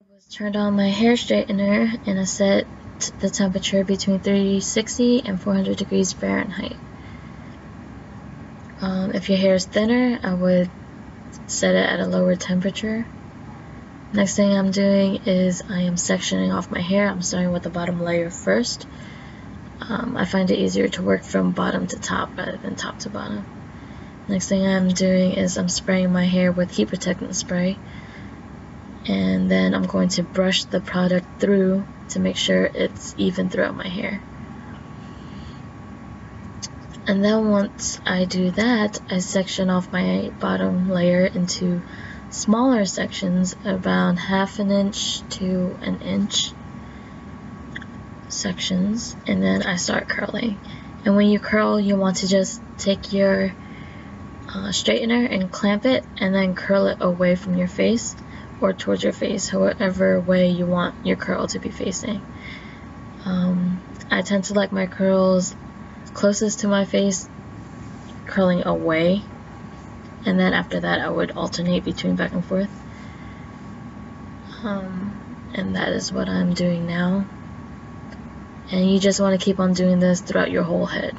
Was turned on my hair straightener and I set the temperature between 360 and 400 degrees Fahrenheit. If your hair is thinner, I would set it at a lower temperature. Next thing I'm doing is I am sectioning off my hair. I'm starting with the bottom layer first. I find it easier to work from bottom to top rather than top to bottom. Next thing I'm doing is I'm spraying my hair with heat protectant spray, and then I'm going to brush the product through to make sure it's even throughout my hair. And then once I do that, I section off my bottom layer into smaller sections, around 1/2 inch to 1 inch sections, and then I start curling. And when you curl, you want to just take your straightener and clamp it and then curl it away from your face or towards your face, however way you want your curl to be facing. I tend to like my curls closest to my face curling away, and then after that I would alternate between back and forth. And that is what I'm doing now. And you just want to keep on doing this throughout your whole head.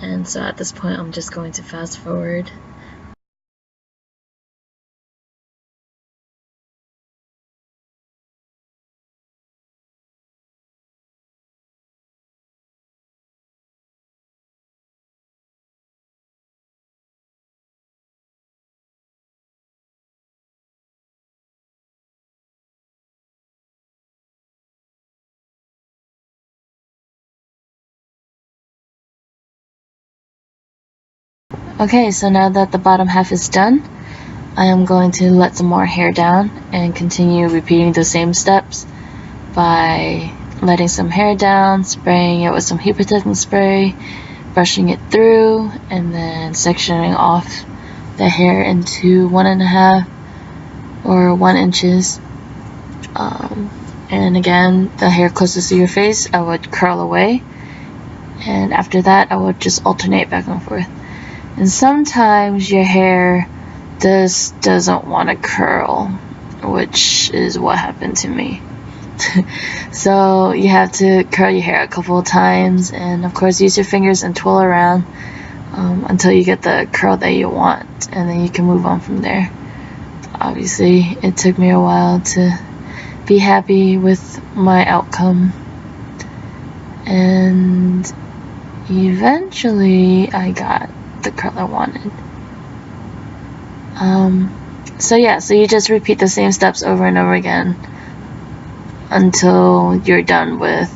And so at this point I'm just going to fast forward. Okay, so now that the bottom half is done, I am going to let some more hair down and continue repeating the same steps by letting some hair down, spraying it with some heat protectant spray, brushing it through, and then sectioning off the hair into 1.5 or 1 inches. And again, the hair closest to your face, I would curl away, and after that I would just alternate back and forth. And sometimes your hair just doesn't want to curl, which is what happened to me. So you have to curl your hair a couple of times, and of course use your fingers and twirl around until you get the curl that you want, and then you can move on from there. Obviously it took me a while to be happy with my outcome, and eventually I got the curl I wanted. So you just repeat the same steps over and over again until you're done with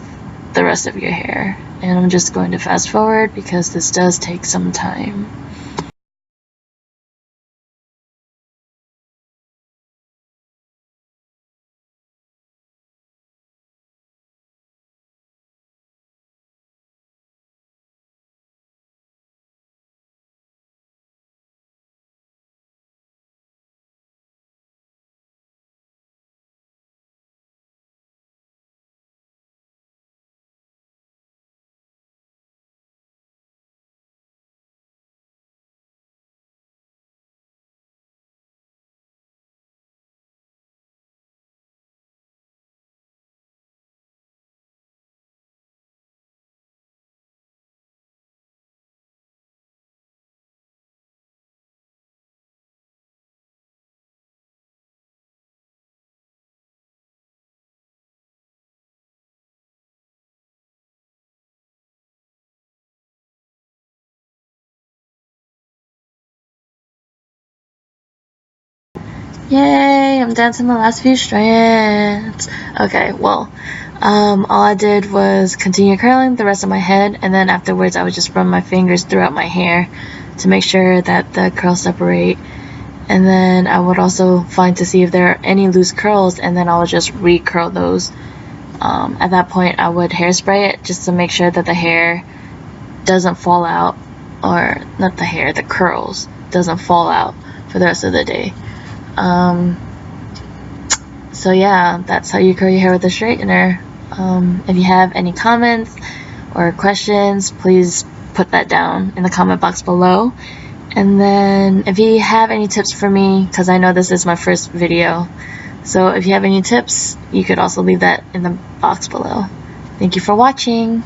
the rest of your hair. And I'm just going to fast forward because this does take some time. Yay, I'm down to my last few strands. Okay, well, all I did was continue curling the rest of my head, and then afterwards I would just run my fingers throughout my hair to make sure that the curls separate. And then I would also find to see if there are any loose curls, and then I would just re-curl those. At that point I would hairspray it just to make sure that the hair doesn't fall out, or not the hair, the curls doesn't fall out for the rest of the day. So yeah, that's how you curl your hair with a straightener. If you have any comments or questions, please put that down in the comment box below. And then if you have any tips for me, because I know this is my first video, So if you have any tips, you could also leave that in the box below. Thank you for watching.